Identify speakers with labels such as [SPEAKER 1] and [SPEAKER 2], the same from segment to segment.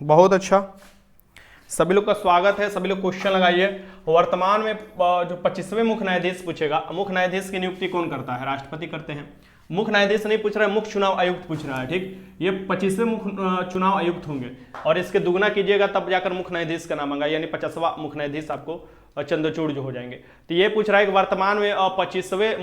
[SPEAKER 1] बहुत अच्छा, सभी लोग का स्वागत है। सभी लोग क्वेश्चन लगाइए। वर्तमान में जो 25वें मुख्य न्यायाधीश पूछेगा, मुख्य न्यायाधीश की नियुक्ति कौन करता है? राष्ट्रपति करते हैं। मुख्य न्यायाधीश नहीं पूछ रहा है, मुख्य चुनाव आयुक्त पूछ रहा है। ठीक, ये 25वें मुख्य चुनाव आयुक्त होंगे और इसके दुगना कीजिएगा तब जाकर मुख्य न्यायाधीश का नाम आएगा, यानी 50वां मुख्य न्यायाधीश आपको चंद्रचूड़ जो हो जाएंगे। तो ये पूछ रहा है कि वर्तमान में 25वें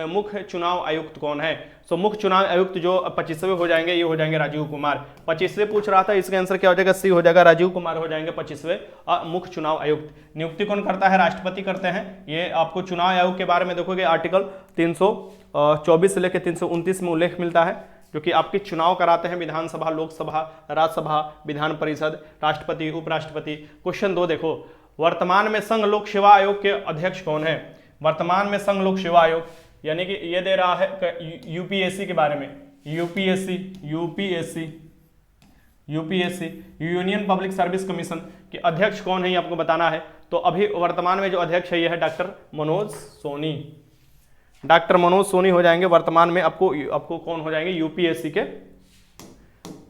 [SPEAKER 1] मुख्य चुनाव आयुक्त कौन है। सो मुख्य चुनाव आयुक्त जो 25वें हो जाएंगे ये हो जाएंगे राजीव कुमार। 25वें पूछ रहा था, इसका आंसर क्या हो जाएगा? सी हो जाएगा, राजीव कुमार हो जाएंगे 25वें मुख्य चुनाव आयुक्त। नियुक्ति कौन करता है? राष्ट्रपति करते हैं। ये आपको चुनाव आयोग के बारे में देखोगे आर्टिकल 324 से लेकर 329 में उल्लेख मिलता है, जो कि आपके चुनाव कराते हैं विधानसभा, लोकसभा, राज्यसभा, विधान परिषद, राष्ट्रपति, उपराष्ट्रपति। क्वेश्चन 2 देखो, वर्तमान में संघ लोक सेवा आयोग के अध्यक्ष कौन है? वर्तमान में संघ लोक सेवा आयोग, यानी कि ये दे रहा है यूपीएससी के बारे में। UPSC union public service commission के अध्यक्ष कौन है ये आपको बताना है। तो अभी वर्तमान में जो अध्यक्ष है ये है डॉक्टर मनोज सोनी। डॉक्टर मनोज सोनी हो जाएंगे वर्तमान में आपको कौन हो जाएंगे? यूपीएससी के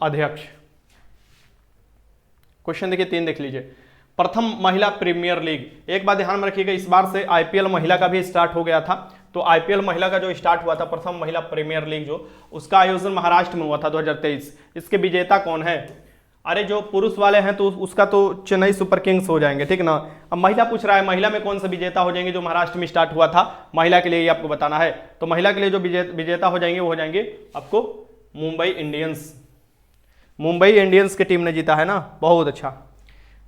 [SPEAKER 1] अध्यक्ष। क्वेश्चन देखिए 3 देख लीजिए। प्रथम महिला प्रीमियर लीग, एक बात ध्यान में रखिएगा, इस बार से आईपीएल महिला का भी स्टार्ट हो गया था। तो आईपीएल महिला का जो स्टार्ट हुआ था, प्रथम महिला प्रीमियर लीग जो, उसका आयोजन महाराष्ट्र में हुआ था 2023। इसके विजेता कौन है? अरे जो पुरुष वाले हैं तो उसका तो चेन्नई सुपर किंग्स हो जाएंगे, ठीक ना। अब महिला पूछ रहा है, महिला में कौन सा विजेता हो जाएंगे जो महाराष्ट्र में स्टार्ट हुआ था महिला के लिए, ये आपको बताना है। तो महिला के लिए जो विजेता हो जाएंगे वो हो जाएंगे आपको मुंबई इंडियंस। मुंबई इंडियंस की टीम ने जीता है ना, बहुत अच्छा।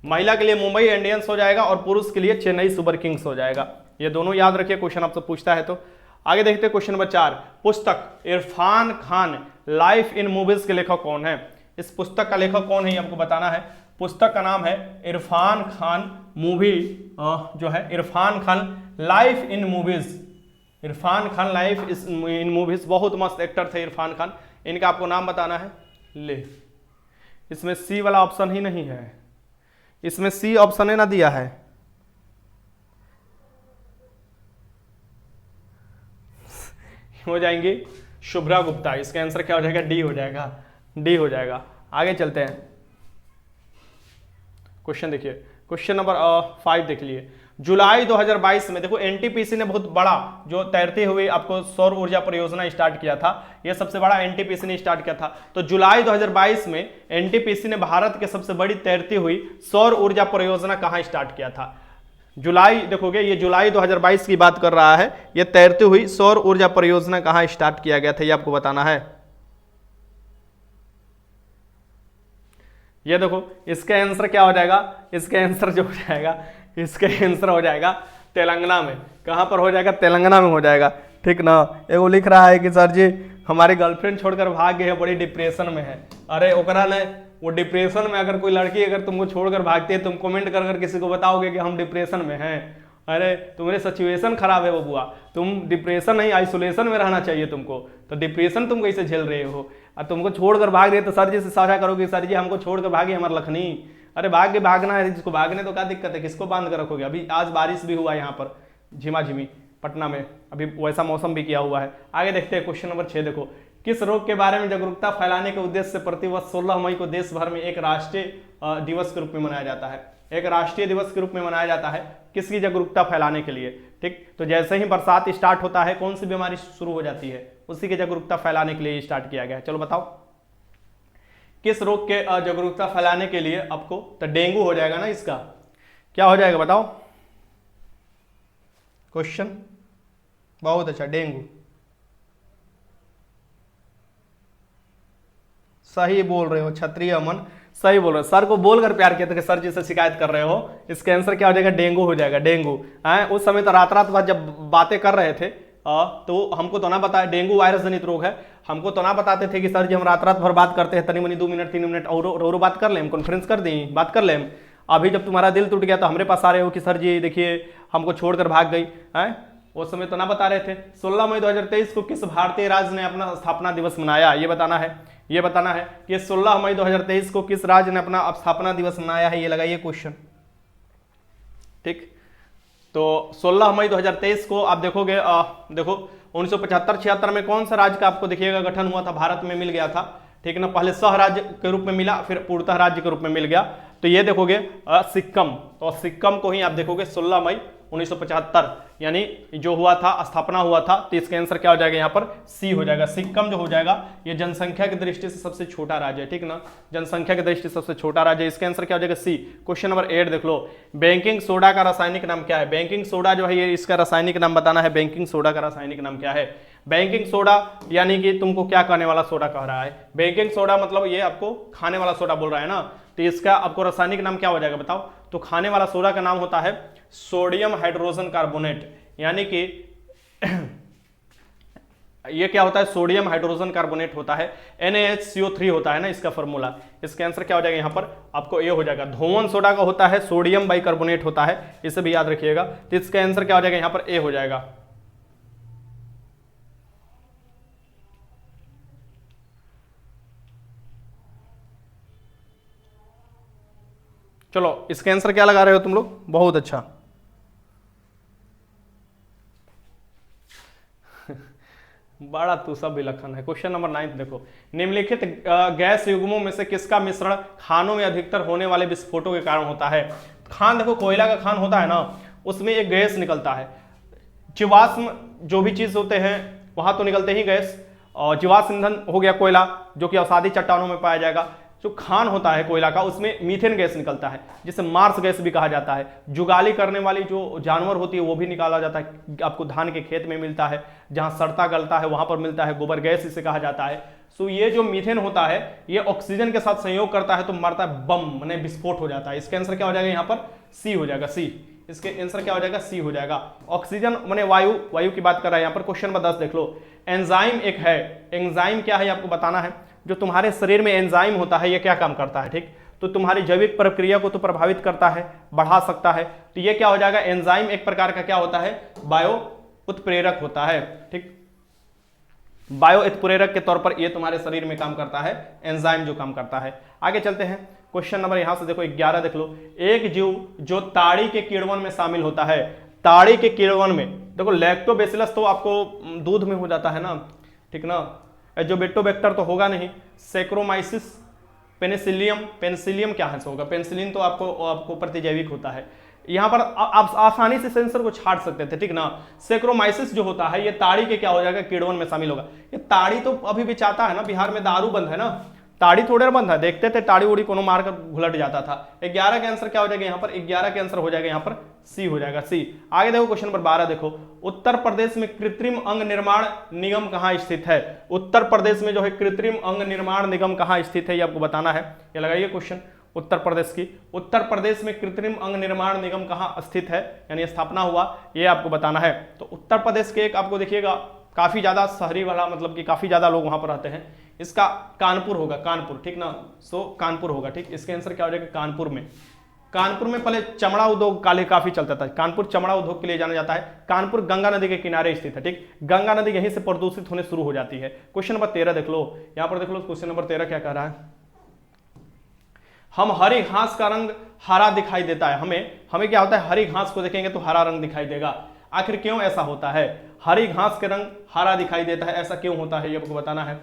[SPEAKER 1] महिला के लिए मुंबई इंडियंस हो जाएगा और पुरुष के लिए चेन्नई सुपर किंग्स हो जाएगा। ये दोनों याद रखिए, क्वेश्चन आपसे पूछता है तो। आगे देखते हैं क्वेश्चन नंबर 4। पुस्तक Irfan Khan life in movies के लेखक कौन है? इस पुस्तक का लेखक कौन है ये आपको बताना है। पुस्तक का नाम है इरफान खान मूवी जो है Irfan Khan life in movies. Irfan Khan life in movies, बहुत मस्त एक्टर थे इरफान खान। इनका आपको नाम बताना है। ले, इसमें सी वाला ऑप्शन ही नहीं है, इसमें सी ऑप्शन है ना दिया है। हो जाएंगे शुभ्रा गुप्ता। इसका आंसर क्या हो जाएगा? डी हो जाएगा, डी हो जाएगा। आगे चलते हैं, क्वेश्चन देखिए, क्वेश्चन नंबर 5 देख लिए। जुलाई 2022 में देखो एनटीपीसी ने बहुत बड़ा जो तैरती हुई आपको सौर ऊर्जा परियोजना स्टार्ट किया था। यह सबसे बड़ा एनटीपीसी ने स्टार्ट किया था। तो जुलाई 2022 में एनटीपीसी ने भारत के सबसे बड़ी तैरती हुई सौर ऊर्जा परियोजना कहां स्टार्ट किया था? जुलाई देखोगे, ये जुलाई 2022 की बात कर रहा है। यह तैरती हुई सौर ऊर्जा परियोजना कहां स्टार्ट किया गया था ये आपको बताना है। ये देखो, इसका आंसर क्या हो जाएगा? इसका आंसर जो हो जाएगा, इसका आंसर हो जाएगा तेलंगाना में। कहां पर हो जाएगा? तेलंगाना में हो जाएगा, ठीक ना। एगो लिख रहा है कि सर जी हमारी गर्लफ्रेंड छोड़कर भाग गई है, बड़ी डिप्रेशन में है। अरे ओकरा ने वो डिप्रेशन में, अगर कोई लड़की अगर तुमको छोड़कर भागती है, तुम कमेंट कर किसी को बताओगे कि हम डिप्रेशन में हैं। अरे तुम्हारी सिचुएशन खराब है बबुआ, तुम डिप्रेशन नहीं आइसोलेशन में रहना चाहिए तुमको। तो डिप्रेशन तुम कैसे झेल रहे हो? और तुमको छोड़कर भाग रहे तो सर जी से साझा करोगे, सर जी हमको छोड़कर भागी हमारे लखनी। अरे भाग्य भागना है, जिसको भागने तो क्या दिक्कत है, किसको बांध कर रखोगे? अभी आज बारिश भी हुआ यहाँ पर झिमाझिमी पटना में, अभी वैसा मौसम भी किया हुआ है। आगे देखते हैं क्वेश्चन नंबर 6 देखो। किस रोग के बारे में जागरूकता फैलाने के उद्देश्य से प्रतिवर्ष 16 मई को देश भर में एक राष्ट्रीय दिवस के रूप में मनाया जाता है? एक राष्ट्रीय दिवस के रूप में मनाया जाता है किसकी जागरूकता फैलाने के लिए? ठीक, तो जैसे ही बरसात स्टार्ट होता है कौन सी बीमारी शुरू हो जाती है, उसी की जागरूकता फैलाने के लिए स्टार्ट किया गया है। चलो बताओ किस रोग के जागरूकता फैलाने के लिए आपको? तो डेंगू हो जाएगा ना, इसका क्या हो जाएगा बताओ? क्वेश्चन बहुत अच्छा, डेंगू। सही बोल रहे हो क्षत्रिय अमन, सही बोल रहे हो। सर को बोलकर प्यार किया था कि सर जी से शिकायत कर रहे हो। इसका आंसर क्या हो जाएगा? डेंगू हो जाएगा, डेंगू। उस समय तो रात भर जब बातें कर रहे थे तो हमको तो ना बताया, डेंगू वायरस जनित रोग है। हमको तो ना बताते थे कि सर जी हम रात भर बात करते हैं, तनी मनी 2 मिनट 3 मिनट और बात कर लें, कॉन्फ्रेंस कर दें, बात कर लें। अभी जब तुम्हारा दिल टूट गया तो हमारे पास आ रहे हो कि सर जी देखिए हमको छोड़कर भाग गई है। उस समय तो ना बता रहे थे। 16 मई 2023 को किस भारतीय राज्य ने अपना स्थापना दिवस मनाया? ये बताना है। ये बताना है कि 16 मई 2023 को किस राज्य ने अपना स्थापना दिवस मनाया है, ये लगाइए क्वेश्चन। ठीक, तो 16 मई 2023 को आप देखोगे, देखो 1975-76 में कौन सा राज्य का आपको देखिएगा गठन हुआ था, भारत में मिल गया था। ठीक है ना, पहले सह राज्य के रूप में मिला, फिर पूर्णतः राज्य के रूप में मिल गया। तो ये देखोगे सिक्किम, तो सिक्किम को ही आप देखोगे 16 मई 1975 यानी जो हुआ था, स्थापना हुआ था। तो इसका आंसर क्या हो जाएगा यहाँ पर, सी हो जाएगा। सिक्किम जो हो जाएगा ये जनसंख्या की दृष्टि से सबसे छोटा राज्य है, ठीक ना, जनसंख्या की दृष्टि से सबसे छोटा राज्य है। इसका आंसर क्या हो जाएगा, सी। क्वेश्चन नंबर 8 देख लो, बेकिंग सोडा का रासायनिक नाम क्या है। बेकिंग सोडा जो है ये इसका रासायनिक नाम बताना है। बेकिंग सोडा का रासायनिक नाम क्या है। बेकिंग सोडा यानी कि तुमको क्या करने वाला सोडा कह रहा है। बेकिंग सोडा मतलब ये आपको खाने वाला सोडा बोल रहा है ना, तो इसका आपको रासायनिक नाम क्या हो जाएगा बताओ। तो खाने वाला सोडा का नाम होता है सोडियम हाइड्रोजन कार्बोनेट, यानी कि ये क्या होता है, सोडियम हाइड्रोजन कार्बोनेट होता है, NaHCO3 होता है ना इसका फॉर्मूला। इसका आंसर क्या हो जाएगा यहाँ पर, आपको ये हो जाएगा। धोवन सोडा का होता है सोडियम बाइकार्बोनेट होता है, इसे भी याद रखिएगा। तो इसका आंसर क्या हो जाएगा यहाँ पर, ए हो जाएगा। चलो इसका आंसर क्या लगा रहे हो तुम लोग, बहुत अच्छा। बड़ा तू सब विलक्षण है। क्वेश्चन नंबर 9 देखो, निम्नलिखित गैस युग्मों में से किसका मिश्रण खानों में अधिकतर होने वाले विस्फोटों के कारण होता है। खान देखो, कोयला का खान होता है ना, उसमें एक गैस निकलता है। जीवाश्म जो भी चीज होते हैं वहां तो निकलते ही गैस, और जीवाश्म ईंधन हो गया कोयला जो कि अवसादी चट्टानों में पाया जाएगा। जो खान होता है कोयला का उसमें मीथेन गैस निकलता है, जिसे मार्स गैस भी कहा जाता है। जुगाली करने वाली जो जानवर होती है वो भी निकाला जाता है, आपको धान के खेत में मिलता है, जहां सड़ता गलता है वहां पर मिलता है, गोबर गैस इसे कहा जाता है। सो ये जो मीथेन होता है ये ऑक्सीजन के साथ संयोग करता है तो मरता है, बम माने विस्फोट हो जाता है। इसका आंसर क्या हो जाएगा यहाँ पर, सी हो जाएगा, सी। इसके आंसर क्या हो जाएगा, सी हो जाएगा। ऑक्सीजन माने वायु, वायु की बात कर रहा है यहाँ पर। क्वेश्चन नंबर 10 देख लो, एंजाइम एक है, एंजाइम क्या है आपको बताना है। जो तुम्हारे शरीर में एंजाइम होता है ये क्या काम करता है, ठीक, तो तुम्हारी जैविक प्रक्रिया को तो प्रभावित करता है, बढ़ा सकता है। तो ये क्या हो जाएगा, एंजाइम एक प्रकार का क्या होता है, बायो उत्प्रेरक होता है, ठीक, बायो उत्प्रेरक के तौर पर ये तुम्हारे शरीर में काम करता है, एंजाइम जो काम करता है। आगे चलते हैं, क्वेश्चन नंबर यहां से देखो 11 देख लो, एक जीव जो ताड़ी के किण्वन में शामिल होता है। ताड़ी के किण्वन में देखो, लैक्टोबैसिलस तो आपको दूध में हो जाता है ना, ठीक ना, एजोबैक्टर तो होगा नहीं, सैक्रोमाइसिस, पेनिसिलियम, पेनिसिलियम क्या है होगा, पेनिसिलिन तो आपको प्रतिजैविक होता है। यहाँ पर आप आसानी से सेंसर को छाट सकते थे, ठीक ना। सैक्रोमाइसिस जो होता है ये ताड़ी के क्या हो जाएगा, किण्वन में शामिल होगा। ये ताड़ी तो अभी भी चाहता है ना, बिहार में दारू बंद है ना, ताड़ी थोड़े बंद है, देखते थे ताड़ी उड़ी कोनो मार कर घुलट जाता था। 11 का आंसर क्या हो जाएगा यहाँ पर, 11 का आंसर हो जाएगा यहाँ पर सी हो जाएगा, सी। आगे देखो क्वेश्चन नंबर 12 देखो, उत्तर प्रदेश में कृत्रिम अंग निर्माण निगम कहाँ स्थित है। उत्तर प्रदेश में जो है कृत्रिम अंग निर्माण निगम कहाँ स्थित है ये आपको बताना है। ये लगाइए क्वेश्चन, उत्तर प्रदेश की, उत्तर प्रदेश में कृत्रिम अंग निर्माण निगम कहाँ स्थित है, यानी स्थापना हुआ, ये आपको बताना है। तो उत्तर प्रदेश के एक आपको देखिएगा काफी ज्यादा शहरी वाला, मतलब कि काफी ज्यादा लोग वहां पर रहते हैं, इसका कानपुर होगा, कानपुर, ठीक ना। सो कानपुर होगा, ठीक। इसका आंसर क्या हो जाएगा, कानपुर में। कानपुर में पहले चमड़ा उद्योग काफी चलता था, कानपुर चमड़ा उद्योग के लिए जाना जाता है। कानपुर गंगा नदी के किनारे स्थित है, ठीक। गंगा नदी यहीं से प्रदूषित होने शुरू हो जाती है। क्वेश्चन नंबर 13 देख लो, यहां पर देख लो क्वेश्चन नंबर 13 क्या कह रहा है, हम हरी घास का रंग हरा दिखाई देता है। हमें क्या होता है, हरी घास को देखेंगे तो हरा रंग दिखाई देगा। आखिर क्यों ऐसा होता है, हरी घास के रंग हरा दिखाई देता है, ऐसा क्यों होता है ये आपको बताना है।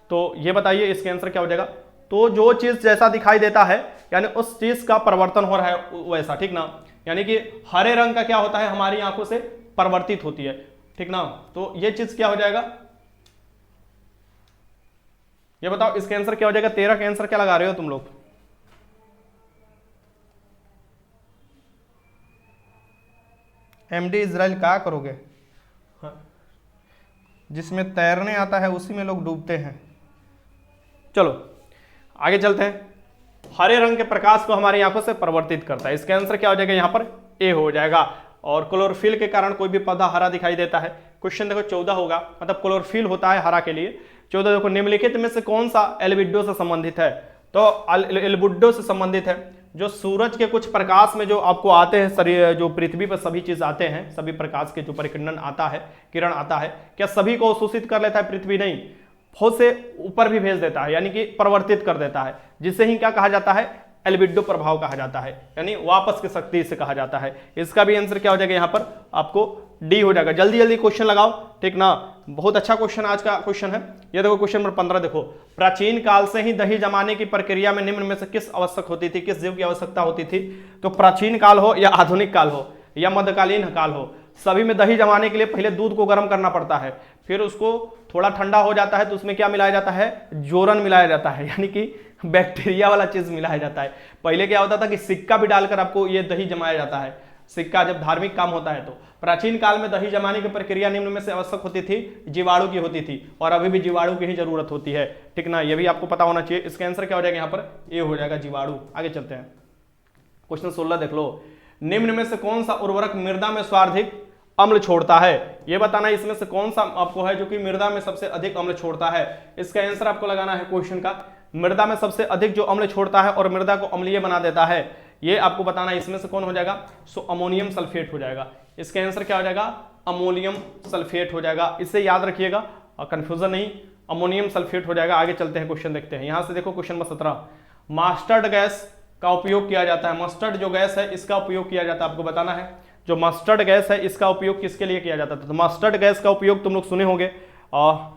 [SPEAKER 1] तो ये बताइए इसके आंसर क्या हो जाएगा। तो जो चीज जैसा दिखाई देता है यानी उस चीज का परिवर्तन हो रहा है वैसा, ठीक ना। यानी कि हरे रंग का क्या होता है, हमारी आंखों से परिवर्तित होती है, ठीक ना। तो ये चीज क्या हो जाएगा, ये बताओ इसका आंसर क्या हो जाएगा। 13 का आंसर क्या लगा रहे हो तुम लोग, एमडी इजराइल क्या करोगे। हाँ। जिसमें तैरने आता है उसी में लोग डूबते हैं। चलो आगे चलते हैं। हरे रंग के प्रकाश को हमारी आंखों से परिवर्तित करता है, इसका आंसर क्या हो जाएगा यहाँ पर, ए हो जाएगा। और क्लोरोफिल के कारण कोई भी पौधा हरा दिखाई देता है। क्वेश्चन देखो 14 होगा, मतलब क्लोरोफिल होता है हरा के लिए। 14 देखो, निम्नलिखित में से कौन सा एल्बिडो से संबंधित है। तो एल्बिडो से संबंधित है जो सूरज के कुछ प्रकाश में जो आपको आते हैं, शरीर जो पृथ्वी पर सभी चीज आते हैं, सभी प्रकाश के जो परिकिरण आता है, किरण आता है, क्या सभी को अवशोषित कर लेता है पृथ्वी, नहीं, बहुत से ऊपर भी भेज देता है, यानी कि परिवर्तित कर देता है, जिसे ही क्या कहा जाता है, एल्बिडो प्रभाव कहा जाता है, यानी वापस की शक्ति से कहा जाता है। इसका भी आंसर क्या हो जाएगा यहाँ पर आपको डी हो जाएगा। जल्दी जल्दी क्वेश्चन लगाओ, ठीक ना। बहुत अच्छा क्वेश्चन आज का क्वेश्चन है। ये देखो क्वेश्चन नंबर 15 देखो, प्राचीन काल से ही दही जमाने की प्रक्रिया में निम्न में से किस आवश्यक होती थी, किस जीव की आवश्यकता होती थी। तो प्राचीन काल हो या आधुनिक काल हो या मध्यकालीन काल हो, सभी में दही जमाने के लिए पहले दूध को गर्म करना पड़ता है, फिर उसको थोड़ा ठंडा हो जाता है तो उसमें क्या मिलाया जाता है, जोरन मिलाया जाता है, यानी कि बैक्टीरिया वाला चीज मिलाया जाता है। पहले क्या होता था कि सिक्का भी डालकर आपको ये दही जमाया जाता है, सिक्का जब धार्मिक काम होता है तो। प्राचीन काल में दही जमाने की प्रक्रिया निम्न में से आवश्यक होती थी, जीवाणु की होती थी, और अभी भी जीवाणु की ही जरूरत होती है, ठीक ना। ये भी आपको पता होना चाहिए। इसका आंसर क्या हो जाएगा यहाँ पर, ए हो जाएगा, जीवाणु। आगे चलते हैं, क्वेश्चन 16 देख लो, निम्न में से कौन सा उर्वरक मृदा में सर्वाधिक अम्ल छोड़ता है। ये बताना इसमें से कौन सा आपको है जो कि मृदा में सबसे अधिक अम्ल छोड़ता है। इसका आंसर आपको लगाना है क्वेश्चन का, मृदा में सबसे अधिक जो अम्ल छोड़ता है और मृदा को अम्लीय बना देता है, ये आपको बताना है इसमें से कौन हो जाएगा। सो अमोनियम सल्फेट हो जाएगा। इसका आंसर क्या हो जाएगा, अमोनियम सल्फेट हो जाएगा। इसे याद रखिएगा और कंफ्यूजन नहीं, अमोनियम सल्फेट हो जाएगा। आगे चलते हैं, क्वेश्चन देखते हैं। यहां से देखो क्वेश्चन नंबर 17, मस्टर्ड गैस का उपयोग किया जाता है। मस्टर्ड जो गैस है इसका उपयोग किया जाता है, आपको बताना है। जो मस्टर्ड गैस है इसका उपयोग किसके लिए किया जाता था। तो मस्टर्ड गैस का उपयोग तुम लोग सुने होंगे,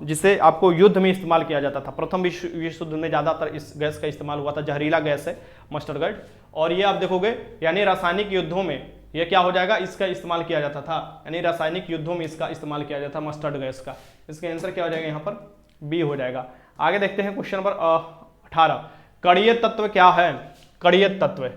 [SPEAKER 1] जिसे आपको युद्ध में इस्तेमाल किया जाता था। प्रथम विश्व युद्ध में ज्यादातर इस गैस का इस्तेमाल हुआ था। जहरीला गैस है मस्टर्ड गैस, और ये आप देखोगे यानी रासायनिक युद्धों में ये क्या हो जाएगा, इसका इस्तेमाल किया जाता था, यानी रासायनिक युद्धों में इसका इस्तेमाल किया जाता था मस्टर्ड गैस का। इसका आंसर क्या हो जाएगा यहाँ पर, बी हो जाएगा। आगे देखते हैं क्वेश्चन नंबर 18, कणीय तत्व क्या है। कणीय तत्व,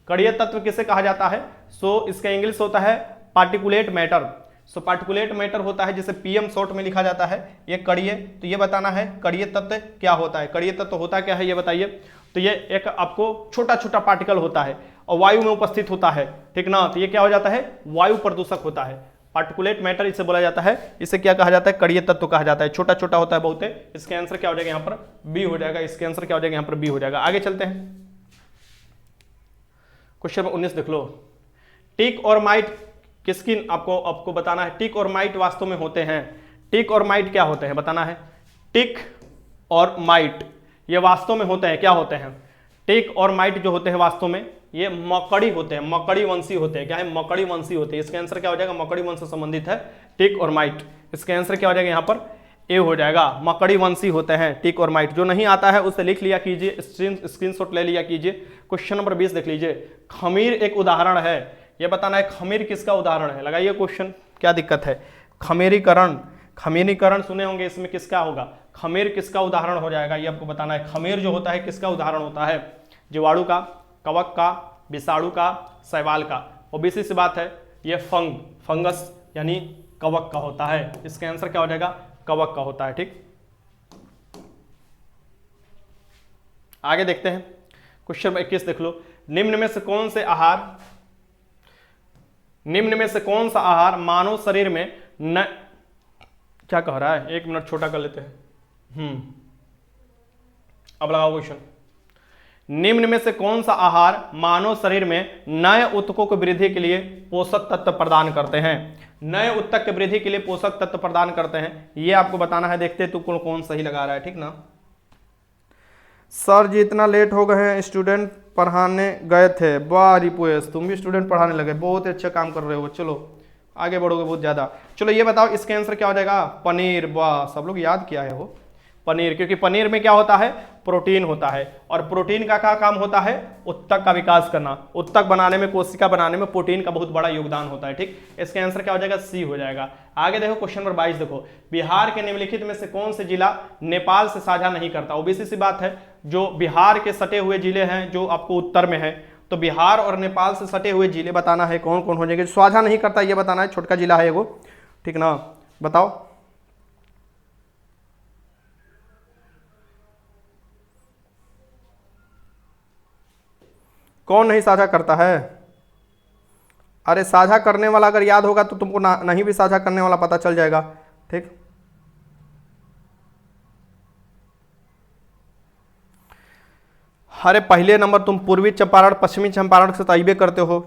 [SPEAKER 1] कणीय तत्व किसे कहा जाता है। सो इसका इंग्लिश होता है पार्टिकुलेट मैटर। सो पार्टिकुलेट मैटर होता है जिसे पीएम शॉर्ट में लिखा जाता है। ये कणीय, तो ये बताना है कणीय तत्व क्या होता है। कणीय तत्व होता क्या है ये बताइए। तो ये एक आपको छोटा छोटा पार्टिकल होता है और वायु में उपस्थित होता है, ठीक ना। तो ये क्या हो जाता है, वायु प्रदूषक होता है। पार्टिकुलेट मैटर इसे बोला जाता है। इसे क्या कहा जाता है, कणीय तत्व कहा जाता है। छोटा छोटा होता है बहुत। इसका आंसर क्या हो जाएगा यहाँ पर, बी हो जाएगा। इसका आंसर क्या हो जाएगा यहाँ पर, बी हो जाएगा। आगे चलते हैं, क्वेश्चन 19 देख लो, टिक और माइट किसकी आपको बताना है। टिक और माइट वास्तव में होते हैं, टिक और माइट क्या होते हैं बताना है। टिक और माइट ये वास्तव में होते हैं, क्या होते हैं। टिक और माइट जो होते हैं वास्तव में ये मकड़ी होते हैं, मकड़ी वंशी होते हैं। क्या है, मकड़ी वंशी होते हैं। इसका आंसर क्या हो जाएगा, मकड़ी वंश से संबंधित है टिक और माइट। इसका आंसर क्या हो जाएगा यहाँ पर, ए हो जाएगा। मकड़ी वंशी होते हैं टिक और माइट। जो नहीं आता है उसे लिख लिया कीजिए, स्क्रीनशॉट ले लिया कीजिए। क्वेश्चन नंबर 20 देख लीजिए, खमीर एक उदाहरण है। यह बताना है खमीर किसका उदाहरण है। लगाइए क्वेश्चन, क्या दिक्कत है। खमीरीकरण, खमीरीकरण सुने होंगे, इसमें किसका होगा, खमीर किसका उदाहरण हो जाएगा ये आपको बताना है। खमीर जो होता है किसका उदाहरण होता है, जीवाणु का, कवक का, विषाणु का, शैवाल का। ओबीसी सी बात है, ये फंगस यानी कवक का होता है। इसका आंसर क्या हो जाएगा, कवक का होता है, ठीक। आगे देखते हैं, क्वेश्चन 21 देख लो, निम्न में से कौन कौन सा आहार मानव शरीर में क्या कह रहा है, एक मिनट छोटा कर लेते हैं। अब लगाओ क्वेश्चन, निम्न में से कौन सा आहार मानव शरीर में नए ऊतकों की वृद्धि के लिए पोषक तत्व प्रदान करते हैं। नए ऊतक की वृद्धि के लिए पोषक तत्व प्रदान करते हैं, ये आपको बताना है। देखते हैं तू कौन सही लगा रहा है, ठीक ना। सर जी इतना लेट हो गए हैं, स्टूडेंट पढ़ाने गए थे। वाह रिपोएस, तुम भी स्टूडेंट पढ़ाने लगे, बहुत अच्छा काम कर रहे हो। चलो आगे बढ़ोगे बहुत ज्यादा। चलो ये बताओ इसका आंसर क्या हो जाएगा, पनीर। वाह, सब लोग याद किया है वो पनीर, क्योंकि पनीर में क्या होता है, प्रोटीन होता है। और प्रोटीन का क्या काम होता है, उत्तक का विकास करना। उत्तक बनाने में, कोशिका बनाने में प्रोटीन का बहुत बड़ा योगदान होता है, ठीक। इसका आंसर क्या हो जाएगा, सी हो जाएगा। आगे देखो क्वेश्चन नंबर 22 देखो, बिहार के निम्नलिखित में से कौन से जिला नेपाल से साझा नहीं करता। ओबीसी सी बात है, जो बिहार के सटे हुए जिले हैं जो आपको उत्तर में है, तो बिहार और नेपाल से सटे हुए जिले बताना है कौन कौन हो जाएंगे। साझा नहीं करता ये बताना है, छोटका जिला है वो, ठीक ना। बताओ कौन नहीं साझा करता है। अरे साझा करने वाला अगर याद होगा तो तुमको नहीं भी साझा करने वाला पता चल जाएगा, ठीक। अरे पहले नंबर तुम पूर्वी चंपारण पश्चिमी चंपारण से तैबे करते हो।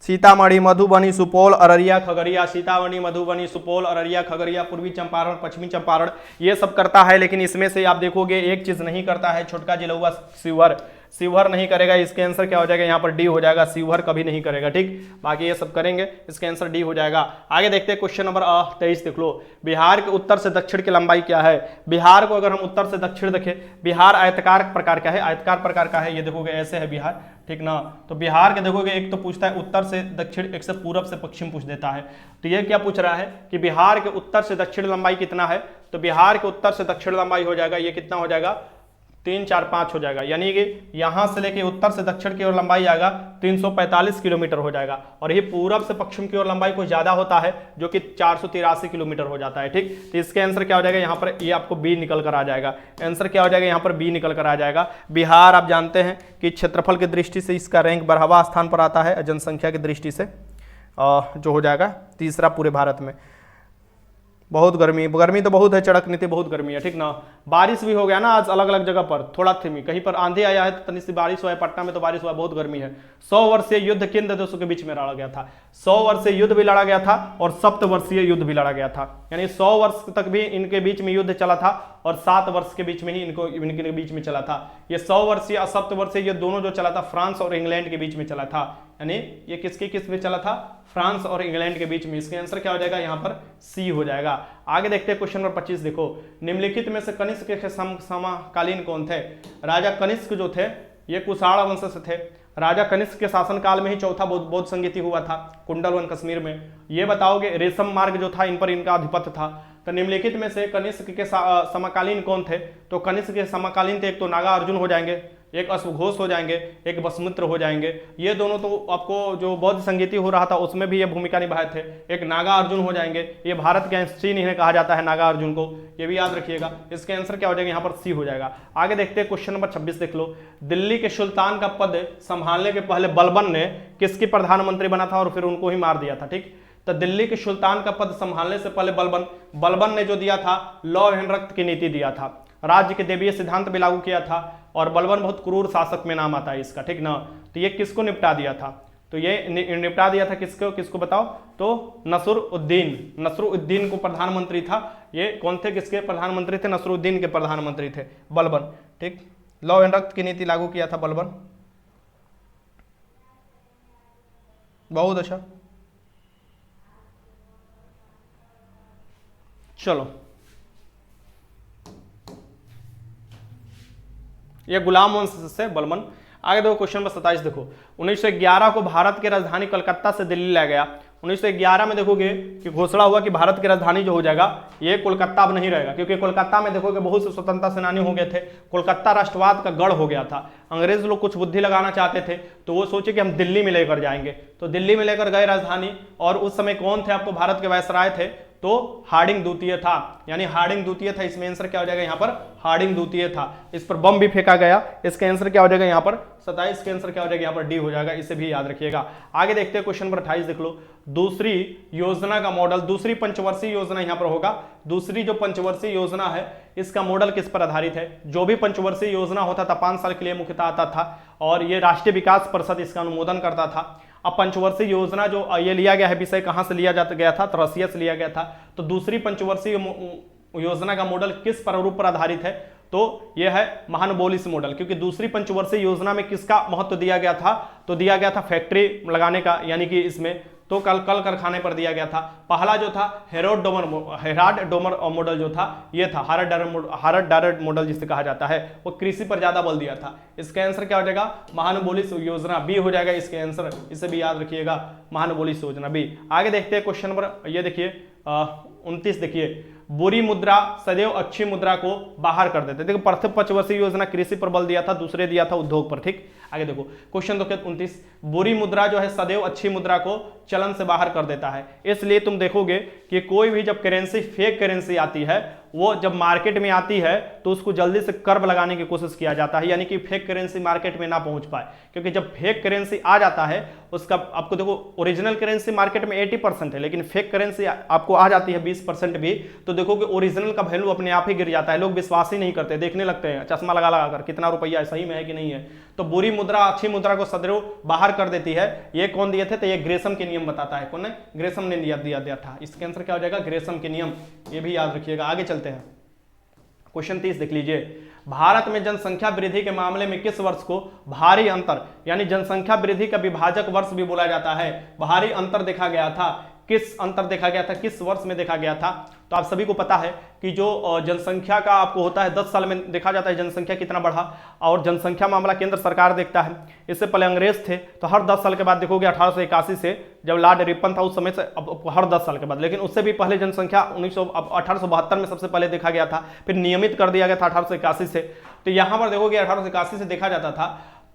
[SPEAKER 1] सीतामढ़ी, मधुबनी, सुपौल, अररिया, खगड़िया। सीतामढ़ी, मधुबनी, सुपौल, अररिया, खगड़िया, पूर्वी चंपारण, पश्चिमी चंपारण, ये सब करता है। लेकिन इसमें से आप देखोगे एक चीज नहीं करता है, छोटका जिला हुआ शिवहर। शिवहर नहीं करेगा, इसके आंसर क्या हो जाएगा यहाँ पर डी हो जाएगा, शिवहर कभी नहीं करेगा। ठीक, बाकी ये सब करेंगे, इसके आंसर डी हो जाएगा। आगे देखते हैं क्वेश्चन नंबर 23 देख लो। बिहार के उत्तर से दक्षिण की लंबाई क्या है? बिहार को अगर हम उत्तर से दक्षिण देखें, बिहार आयताकार प्रकार का है, आयताकार प्रकार का है, ये देखोगे ऐसे है बिहार, ठीक ना। तो बिहार के देखोगे एक तो पूछता है उत्तर से दक्षिण, एक से पूरब से पश्चिम पूछ देता है। तो ये क्या पूछ रहा है कि बिहार के उत्तर से दक्षिण लंबाई कितना है? तो बिहार के उत्तर से दक्षिण लंबाई हो जाएगा, ये कितना हो जाएगा? 3, 4, 5 हो जाएगा, यानी कि यहां से लेके उत्तर से दक्षिण की ओर लंबाई आएगा 345 किलोमीटर हो जाएगा। और ये पूरब से पश्चिम की ओर लंबाई कुछ ज्यादा होता है, जो कि 483 किलोमीटर हो जाता है। ठीक, तो इसके आंसर क्या हो जाएगा यहाँ पर? ये आपको बी निकल कर आ जाएगा। आंसर क्या हो जाएगा यहाँ पर? बी निकल कर आ जाएगा। बिहार आप जानते हैं कि क्षेत्रफल की दृष्टि से इसका रैंक 12वां स्थान पर आता है, जनसंख्या की दृष्टि से जो हो जाएगा तीसरा पूरे भारत में। बहुत गर्मी, गर्मी तो बहुत है, चड़क नीति बहुत गर्मी है, ठीक ना। बारिश भी हो गया ना आज अलग अलग जगह पर, थोड़ा थी, कहीं पर आंधी आया है तो तनी सी बारिश हुआ है, पटना में तो बारिश हुआ है, बहुत गर्मी है। 100 वर्षीय युद्ध किन देशों के बीच में लड़ा गया था? 100 वर्षीय युद्ध भी लड़ा गया था और सप्तवर्षीय युद्ध भी लड़ा गया था, यानी 100 वर्ष तक भी इनके बीच में युद्ध चला था और 7 वर्ष के बीच में ही इनके बीच में चला था। ये 100 वर्षीय और सप्तवर्षीय युद्ध दोनों जो चला था फ्रांस और इंग्लैंड के बीच में चला था, यानी ये किसके किस में चला था? फ्रांस और इंग्लैंड के बीच में। इसका आंसर क्या हो जाएगा यहाँ पर? सी हो जाएगा। आगे देखते हैं क्वेश्चन नंबर 25 देखो। निम्नलिखित में से कनिष्क के समकालीन कौन थे? राजा कनिष्क जो थे ये कुषाण वंश से थे। राजा कनिष्क के शासनकाल में ही चौथा बौद्ध संगीति हुआ था कुंडलवन कश्मीर में। ये बताओगे रेशम मार्ग जो था इन पर इनका अधिपत्य था। तो निम्नलिखित में से कनिष्क के समकालीन कौन थे? तो कनिष्क के समकालीन थे एक तो नागा अर्जुन हो जाएंगे, एक अश्वघोष हो जाएंगे, एक वसुमित्र हो जाएंगे। ये दोनों तो आपको जो बौद्ध संगीति हो रहा था उसमें भी ये भूमिका निभाए थे। एक नागा अर्जुन हो जाएंगे, ये भारत के आइंस्टीन इन्हें कहा जाता है नागा अर्जुन को, ये भी याद रखिएगा। इसके आंसर क्या हो जाएगा यहाँ पर? सी हो जाएगा। आगे देखते हैं क्वेश्चन नंबर 26 देख लो। दिल्ली के सुल्तान का पद संभालने के पहले बलबन ने किसकी प्रधानमंत्री बना था और फिर उनको ही मार दिया था? ठीक, तो दिल्ली के सुल्तान का पद संभालने से पहले बलबन ने जो दिया था लौ एवं रक्त की नीति दिया था, राज्य के देवीय सिद्धांत भी लागू किया था और बलबन बहुत क्रूर शासक में नाम आता है इसका, ठीक ना। तो ये किसको निपटा दिया था? तो ये निपटा दिया था किसको बताओ? तो नसरुद्दीन को प्रधानमंत्री था। ये कौन थे? किसके प्रधानमंत्री थे? नसरुद्दीन के प्रधानमंत्री थे बलबन। ठीक, लौ एवं रक्त की नीति लागू किया था बलबन। बहुत अच्छा, चलो ये गुलाम वंश से बलबन। आगे देखो क्वेश्चन नंबर 27 देखो। 1911 को भारत की राजधानी कलकत्ता से दिल्ली लाया गया। 1911 में देखोगे कि घोषणा हुआ कि भारत की राजधानी जो हो जाएगा ये कोलकाता अब नहीं रहेगा, क्योंकि कोलकाता में देखोगे बहुत से स्वतंत्रता सेनानी हो गए थे। कोलकाता राष्ट्रवाद का गढ़ हो गया था। अंग्रेज लोग कुछ बुद्धि लगाना चाहते थे तो वो सोचे कि हम दिल्ली में लेकर जाएंगे, तो दिल्ली में लेकर गए राजधानी। और उस समय कौन थे आपको भारत के वायसराय थे? तो हार्डिंग द्वितीय था, यानी हार्डिंग द्वितीय था। इसमें आंसर क्या हो जाएगा यहाँ पर? हार्डिंग द्वितीय था। इस पर बम भी फेंका गया। इसका आंसर क्या हो जाएगा यहाँ पर? 27 के आंसर क्या हो जाएगा यहाँ पर? डी हो जाएगा। इसे भी याद रखिएगा। आगे देखते हैं क्वेश्चन नंबर 28 देख लो। दूसरी योजना का मॉडल, दूसरी पंचवर्षीय योजना यहाँ पर होगा। दूसरी जो पंचवर्षीय योजना है इसका मॉडल किस पर आधारित है? जो भी पंचवर्षीय योजना होता था 5 साल के लिए मुख्यतः आता था और ये राष्ट्रीय विकास परिषद इसका अनुमोदन करता था। अब पंचवर्षीय योजना जो ये लिया गया है, विषय कहां से लिया गया था? तो रसिया से लिया गया था। तो दूसरी पंचवर्षीय योजना का मॉडल किस प्रारूप पर आधारित है? तो यह है महानुबोलिस मॉडल, क्योंकि दूसरी पंचवर्षीय योजना में किसका महत्व दिया गया था? तो दिया गया था फैक्ट्री लगाने का, यानी कि इसमें तो कल कारखाने पर दिया गया था। पहला जो था हेराल्ड डोमर मॉडल जो था ये था हार्वर्ड डायरेक्ट मॉडल जिसे कहा जाता है, वो कृषि पर ज्यादा बल दिया था। इसका आंसर क्या हो जाएगा? महानुबोलिस योजना, बी हो जाएगा इसके आंसर। इसे भी याद रखिएगा, महानुबोलिस योजना बी। आगे देखते हैं क्वेश्चन नंबर ये देखिए 29 देखिए। बुरी मुद्रा सदैव अच्छी मुद्रा को बाहर कर देते। देखो प्रथम पंचवर्षीय योजना कृषि पर बल दिया था, दूसरे दिया था उद्योग पर। ठीक, आगे देखो क्वेश्चन देखो 29। बुरी मुद्रा जो है सदैव अच्छी मुद्रा को चलन से बाहर कर देता है। इसलिए तुम देखोगे कि कोई भी जब करेंसी फेक करेंसी आती है, वो जब मार्केट में आती है तो उसको जल्दी से कर्व लगाने की कोशिश किया जाता है, यानी कि फेक करेंसी मार्केट में ना पहुंच पाए। क्योंकि जब फेक करेंसी आ जाता है उसका आपको देखो ओरिजिनल करेंसी मार्केट में 80% है, लेकिन फेक करेंसी आपको आ जाती है 20% भी, तो देखोगे ओरिजिनल का वैल्यू अपने आप ही गिर जाता है। लोग विश्वास ही नहीं करते, देखने लगते हैं चश्मा लगा लगा कर कितना रुपया सही में है कि नहीं है। तो बुरी मुद्रा अच्छी मुद्रा को सदैव बाहर कर देती है। ये कौन दिए थे? तो ये ग्रेसम के नियम बताता है। कौन है? ग्रेसम ने दिया था। इसके आंसर क्या हो जाएगा? ग्रेसम के नियम। ये भी याद रखिएगा। आगे चलते हैं क्वेश्चन 30 देख लीजिए। भारत में जनसंख्या वृद्धि के मामले में किस वर्ष को भारी अंतर यानी जनसंख्या वृद्धि का विभाजक वर्ष भी बोला जाता है, भारी अंतर देखा गया था? किस अंतर देखा गया था, किस वर्ष में देखा गया था? तो आप सभी को पता है कि जो जनसंख्या का आपको होता है 10 साल में देखा जाता है जनसंख्या कितना बढ़ा, और जनसंख्या मामला केंद्र सरकार देखता है। इससे पहले अंग्रेज थे तो हर 10 साल के बाद देखोगे 1881 से जब लॉर्ड रिपन था उस समय से अब हर 10 साल के बाद, लेकिन उससे भी पहले जनसंख्या 1872 में सबसे पहले देखा गया था, फिर नियमित कर दिया गया था 1881 से। तो यहाँ पर देखोगे 1881 से देखा जाता था,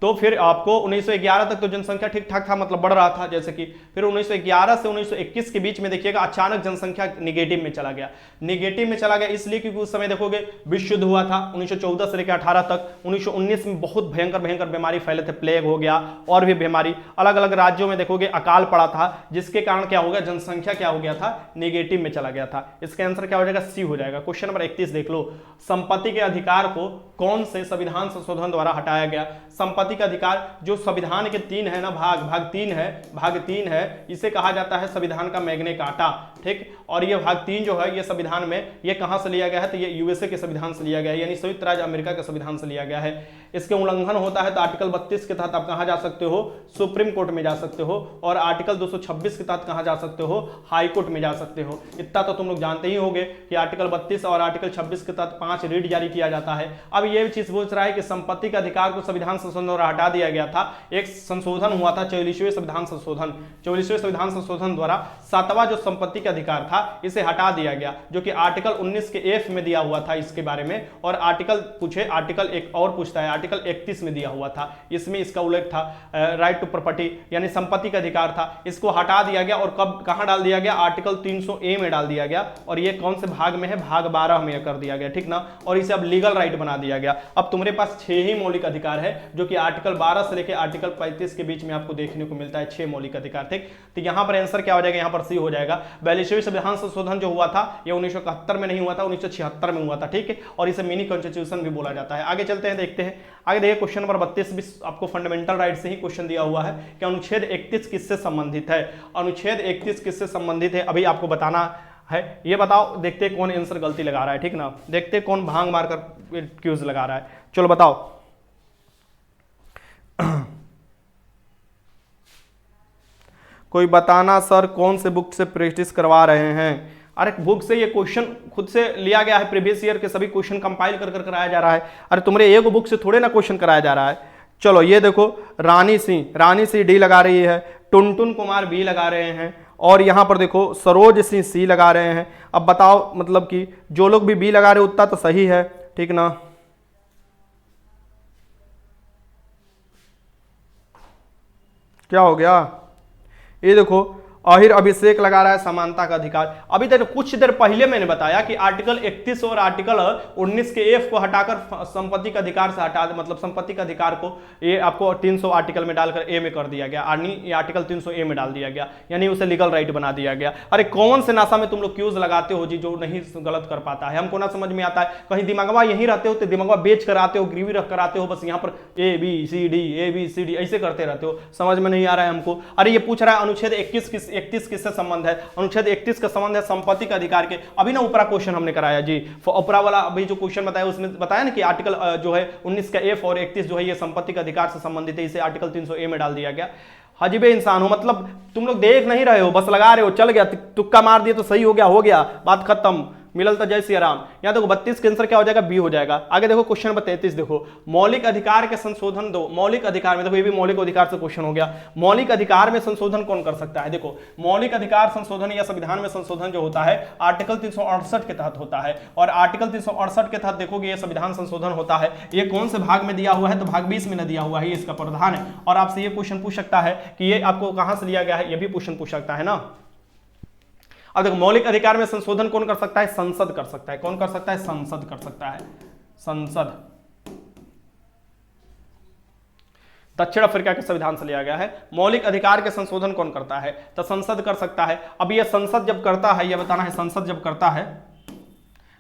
[SPEAKER 1] तो फिर आपको 1911 तक तो जनसंख्या ठीक ठाक था, मतलब बढ़ रहा था जैसे कि, फिर 1911 से 1921 के बीच में देखिएगा अचानक जनसंख्या निगेटिव में चला गया। निगेटिव में चला गया इसलिए क्योंकि उस समय देखोगे विश्व युद्ध हुआ था 1914 से लेकर 18 तक। 1919 में बहुत भयंकर बीमारी फैले थे, प्लेग हो गया और भी बीमारी, अलग अलग राज्यों में देखोगे अकाल पड़ा था, जिसके कारण क्या हो गया, जनसंख्या क्या हो गया था, निगेटिव में चला गया था। इसका आंसर क्या हो जाएगा, सी हो जाएगा। क्वेश्चन नंबर 31 देख लो, संपत्ति के अधिकार को कौन से संविधान संशोधन द्वारा हटाया गया? संपत्ति का अधिकार जो संविधान के 3 है ना, भाग 3 है, इसे कहा जाता है संविधान का मैग्ना कार्टा, ठीक। और ये भाग 3 जो है ये संविधान में ये कहां से लिया गया है, तो ये यूएसए के संविधान से लिया गया है, यानी संयुक्त राज्य अमेरिका के संविधान से लिया गया है। इसके उल्लंघन होता है तो आर्टिकल 32 के तहत आप कहां जा सकते हो, सुप्रीम कोर्ट में जा सकते हो, और आर्टिकल 226 के तहत कहां जा सकते हो, हाई कोर्ट में जा सकते हो। इतना तो तुम लोग जानते ही होंगे कि आर्टिकल 32 और आर्टिकल 26 के तहत 5 रीट जारी किया जाता है। अब ये चीज पूछ रहा है कि संपत्ति का अधिकार को संविधान संशोधन द्वारा हटा दिया गया था। एक संशोधन हुआ था 44वें संविधान संशोधन, 44वें संविधान संशोधन द्वारा 7वां जो संपत्ति का अधिकार था इसे हटा दिया गया, जो कि आर्टिकल 19 के एफ में दिया हुआ था इसके बारे में, और आर्टिकल एक और पूछता है, आर्टिकल 31 में दिया हुआ था, इसमें इसका उल्लेख था राइट टू प्रॉपर्टी यानी संपत्ति का अधिकार था, इसको हटा दिया गया। और कब कहां डाल दिया गया, आर्टिकल 300A में डाल दिया गया, और ये कौन से भाग में है, भाग 12 में कर दिया गया, ठीक ना। और इसे अब लीगल राइट बना दिया गया। अब तुम्हारे पास 6 ही मौलिक अधिकार है, जो कि आर्टिकल 12 से लेकर आर्टिकल 35 के बीच में आपको देखने को मिलता है, 6 मौलिक अधिकार, ठीक। तो यहां पर आंसर क्या हो जाएगा, यहां पर सी हो जाएगा। 42वें संविधान संशोधन जो हुआ था ये 1971 में नहीं हुआ था, 1976 में हुआ था, ठीक है। और इसे मिनी कॉन्स्टिट्यूशन भी बोला जाता है। आगे चलते हैं, देखते हैं आगे। देखिए क्वेश्चन नंबर 32 भी आपको फंडामेंटल राइट से ही क्वेश्चन दिया हुआ है कि अनुच्छेद 31 किससे संबंधित है, अनुच्छेद 31 किससे संबंधित है, अभी आपको बताना है। ये बताओ, देखते हैं कौन आंसर गलती लगा रहा है, ठीक ना, देखते हैं कौन भांग मारकर क्यूज लगा रहा है। चलो बताओ। कोई बताना सर कौन से बुक से प्रैक्टिस करवा रहे हैं? अरे बुक से ये क्वेश्चन खुद से लिया गया है, प्रीवियस ईयर के सभी क्वेश्चन कंपाइल कर कराया जा रहा है। अरे तुम्हारे एक बुक से थोड़े ना क्वेश्चन कराया जा रहा है। चलो ये देखो, रानी सिंह डी लगा रही है, टुनटुन कुमार बी लगा रहे हैं, और यहां पर देखो सरोज सिंह सी लगा रहे हैं। अब बताओ, मतलब कि जो लोग भी बी लगा रहे उतना तो सही है, ठीक ना। क्या हो गया, ये देखो अहिर अभिषेक लगा रहा है समानता का अधिकार। अभी तक कुछ देर पहले मैंने बताया कि आर्टिकल 31 और आर्टिकल 19 के एफ को हटाकर संपत्ति का अधिकार से हटा, मतलब संपत्ति का अधिकार को ये आपको 300 आर्टिकल में डालकर ए में कर दिया गया, ये आर्टिकल 300A में डाल दिया गया, यानी उसे लीगल राइट बना दिया गया। अरे कौन से नासा में तुम लोग क्यूज लगाते हो जी, जो नहीं गलत कर पाता है, हमको ना समझ में आता है। कहीं दिमागवा यहीं रहते हो तो दिमागवा बेच कर आते हो, गिरवी रख कर आते हो, बस यहाँ पर ABCD ऐसे करते रहते हो, समझ में नहीं आ रहा है हमको। अरे ये पूछ रहा है अनुच्छेद 31 किससे संबंध है, अनुच्छेद 31 का संबंध है संपत्ति का अधिकार के। अभी ना ऊपरा क्वेश्चन हमने कराया जी, ऊपरा वाला अभी जो क्वेश्चन बताया उसमें बताया ना कि आर्टिकल जो है 19 का एफ और 31 जो है ये संपत्ति का अधिकार से संबंधित है, इसे आर्टिकल 300A में डाल दिया गया। हजीबे इंसान हो, मतलब तुम लोग देख नहीं रहे हो, बस लगा रहे हो, चल गया, तुक्का मार दिए तो सही हो गया, बात खत्म, मिलल तो जय श्री राम। यहाँ देखो 32 के आंसर क्या हो जाएगा, बी हो जाएगा। आगे देखो क्वेश्चन नंबर 33 देखो, मौलिक अधिकार के संशोधन दो। मौलिक अधिकार में देखो ये भी मौलिक अधिकार से क्वेश्चन हो गया। मौलिक अधिकार में संशोधन कौन कर सकता है? देखो मौलिक अधिकार संशोधन या संविधान में संशोधन जो होता है आर्टिकल 368 के तहत होता है, और आर्टिकल 368 के तहत देखोगे ये संविधान संशोधन होता है। ये कौन से भाग में दिया हुआ है? तो भाग 20 में न दिया हुआ है, ये इसका प्रावधान है। और आपसे ये क्वेश्चन पूछ सकता है कि ये आपको कहां से लिया गया है, ये भी क्वेश्चन पूछ सकता है ना। अब देखो मौलिक अधिकार में संशोधन कौन कर सकता है? संसद कर सकता है। कौन कर सकता है? संसद कर सकता है, संसद। दक्षिण अफ्रीका के संविधान से लिया गया है। मौलिक अधिकार के संशोधन कौन करता है? तो संसद कर सकता है। अब यह संसद जब करता है, यह बताना है संसद जब करता है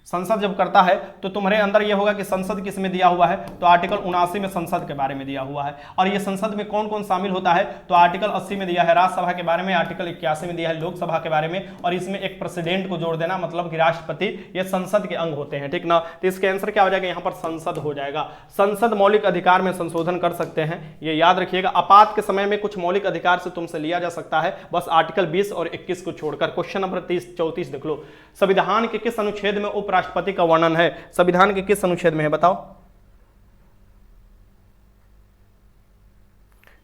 [SPEAKER 1] संसद जब करता है तो तुम्हारे अंदर ये होगा कि संसद किस में दिया हुआ है, तो आर्टिकल 79 में संसद के बारे में दिया हुआ है। और ये संसद में कौन कौन शामिल होता है, तो आर्टिकल 80 में दिया है राज्यसभा के बारे में, आर्टिकल 81 में दिया है लोकसभा के बारे में, और इसमें एक प्रेसिडेंट को जोड़ देना, मतलब कि राष्ट्रपति, ये संसद के अंग होते हैं, ठीक ना। तो इसका आंसर क्या हो जाएगा, यहाँ पर संसद हो जाएगा। संसद मौलिक अधिकार में संशोधन कर सकते हैं, ये याद रखिएगा। आपात के समय में कुछ मौलिक अधिकार से तुमसे लिया जा सकता है, बस आर्टिकल 20 और 21 को छोड़कर। क्वेश्चन नंबर 34 देख लो, संविधान के किस अनुच्छेद में उपराष्ट्रपति का वर्णन है, संविधान के किस अनुच्छेद में है बताओ।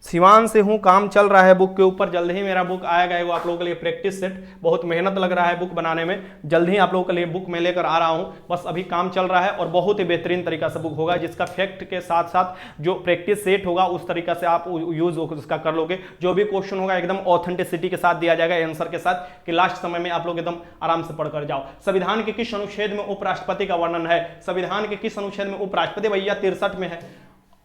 [SPEAKER 1] सिवान से हूं, काम चल रहा है बुक के ऊपर, जल्द ही मेरा बुक आएगा, वो आप लोगों के लिए प्रैक्टिस सेट, बहुत मेहनत लग रहा है बुक बनाने में, जल्द ही आप लोगों के लिए बुक मैं लेकर आ रहा हूं, बस अभी काम चल रहा है और बहुत ही बेहतरीन तरीका से बुक होगा, जिसका फैक्ट के साथ साथ जो प्रैक्टिस सेट होगा उस तरीका से आप यूज उसका कर लोगे। जो भी क्वेश्चन होगा एकदम ऑथेंटिसिटी के साथ दिया जाएगा आंसर के साथ, कि लास्ट समय में आप लोग एकदम आराम से पढ़कर जाओ। संविधान के किस अनुच्छेद में उपराष्ट्रपति का वर्णन है, संविधान के किस अनुच्छेद में उपराष्ट्रपति, भैया 63 में है।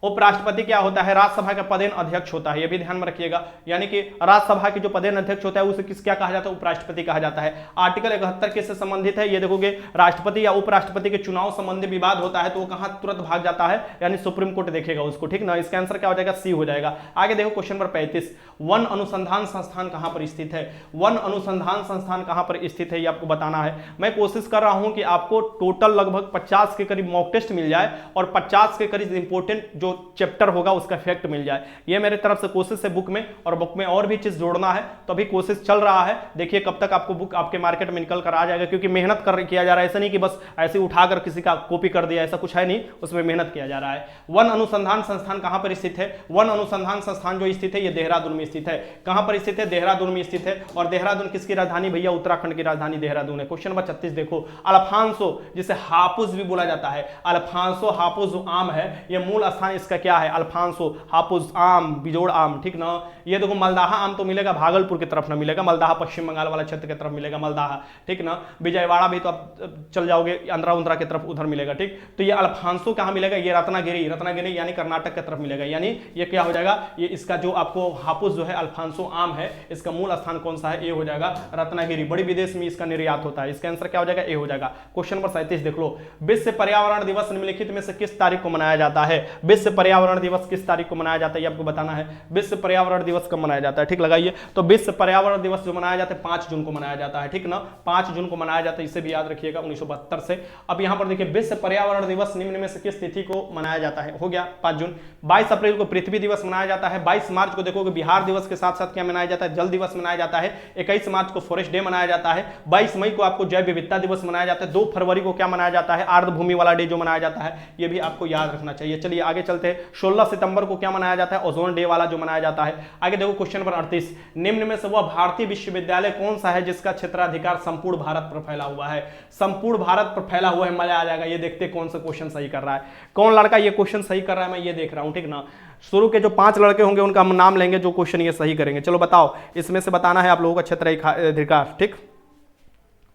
[SPEAKER 1] उपराष्ट्रपति क्या होता है, राज्यसभा का पदेन अध्यक्ष होता है, यह भी ध्यान में रखिएगा। यानी कि राज्यसभा के जो पदेन अध्यक्ष होता है उसे क्या कहा जाता है, उपराष्ट्रपति कहा जाता है। आर्टिकल 71 किससे संबंधित है, ये देखोगे राष्ट्रपति या उपराष्ट्रपति के चुनाव संबंधी विवाद होता है तो वो कहां तुरंत भाग जाता है, यानी सुप्रीम कोर्ट देखेगा उसको, ठीक ना। इसका आंसर क्या हो जाएगा, सी हो जाएगा। आगे देखो क्वेश्चन नंबर 35, वन अनुसंधान संस्थान कहां पर स्थित है, वन अनुसंधान संस्थान कहां पर स्थित है ये आपको बताना है। मैं कोशिश कर रहा हूं कि आपको टोटल लगभग 50 के करीब मॉक टेस्ट मिल जाए और 50 के करीब इंपोर्टेंट जो चैप्टर होगा उसका फैक्ट मिल जाए, ये मेरे तरफ से कोशिश है बुक में, और बुक में और भी चीज जोड़ना है तो अभी कोशिश चल रहा है। देखिए कब तक आपको बुक आपके मार्केट में निकल कर आ जाएगा, क्योंकि मेहनत किया जा रहा है, ऐसा नहीं कि बस ऐसे उठाकर किसी का कॉपी कर दिया, ऐसा कुछ है नहीं, उसमें मेहनत किया जा रहा है। वन अनुसंधान संस्थान कहां पर स्थित है, वन अनुसंधान संस्थान जो स्थित है ये देहरादून में स्थित है। कहां पर स्थित है, देहरादून में स्थित है। और देहरादून किसकी राजधानी, भैया उत्तराखंड की राजधानी देहरादून है। क्वेश्चन नंबर 36 देखो, अल्फांसो जिसे हापुस भी बोला जाता है, अल्फांसो हापुस जो आम है, ये मूल स्थान इसका क्या है, अल्फांसो हापुस आम, बिजोड़ आम, ठीक ना। ये देखो मलदाहा आम तो मिलेगा भागलपुर की तरफ ना मिलेगा, मलदाहा पश्चिम बंगाल वाला क्षेत्र की तरफ मिलेगा मलदाहा, ठीक ना। विजयवाड़ा भी तो आप चल जाओगे आंध्रा उंद्रा की तरफ, उधर मिलेगा, ठीक। तो ये अल्फांसो कहां मिलेगा, ये रत्नागिरी, रत्नागिरी यानी कर्नाटक की तरफ मिलेगा, यानी ये क्या हो जाएगा, ये इसका जो आपको हापुस जो है अल्फांसो आम है, इसका मूल स्थान कौन सा है, ये हो जाएगा रत्नागिरी। बड़ी विदेश में इसका निर्यात होता है। इसका आंसर क्या हो जाएगा, ए हो जाएगा। क्वेश्चन नंबर 37 देख लो, विश्व पर्यावरण दिवस निम्नलिखित में से किस तारीख को मनाया जाता है, विश्व पर्यावरण दिवस किस तारीख को मनाया जाता है, ये आपको बताना है। विश्व पर्यावरण दिवस कब मनाया जाता है, ठीक लगाइए। तो विश्व पर्यावरण दिवस जो मनाया जाता है 5 जून को मनाया जाता है, ठीक ना, 5 जून को मनाया जाता है, इसे भी याद रखिएगा 1972 से। अब यहां पर देखिए विश्व पर्यावरण दिवस निम्न में से किस तिथि को मनाया जाता है, हो गया 5 जून। 22 अप्रैल को पृथ्वी दिवस मनाया जाता है। 22 मार्च को देखोगे बिहार दिवस के साथ साथ क्या मनाया जाता है, जल दिवस मनाया जाता है। 21 मार्च को फॉरेस्ट डे मनाया जाता है। 22 मई को आपको जैव विविधता दिवस मनाया जाता है। 2 फरवरी को क्या मनाया जाता है, आर्द्रभूमि वाला डे जो मनाया जाता है, ये भी आपको याद रखना चाहिए। चलिए आगे चलते हैं। 16 सितंबर को क्या मनाया जाता है, ओजोन डे वाला जो मनाया जाता है। आगे देखो क्वेश्चन नंबर 38, निम्न में से वह भारतीय विश्वविद्यालय कौन सा है जिसका क्षेत्राधिकार संपूर्ण भारत पर फैला हुआ है, संपूर्ण भारत पर फैला हुआ है, मजा आ जाएगा। ये देखते कौन सा क्वेश्चन सही कर रहा है, कौन लड़का ये क्वेश्चन सही कर रहा है, मैं ये देख रहा हूं, ठीक ना। शुरू के जो 5 लड़के होंगे उनका हम नाम लेंगे जो क्वेश्चन ये सही करेंगे। चलो बताओ, इसमें से बताना है आप लोगों का क्षेत्राधिकार, ठीक।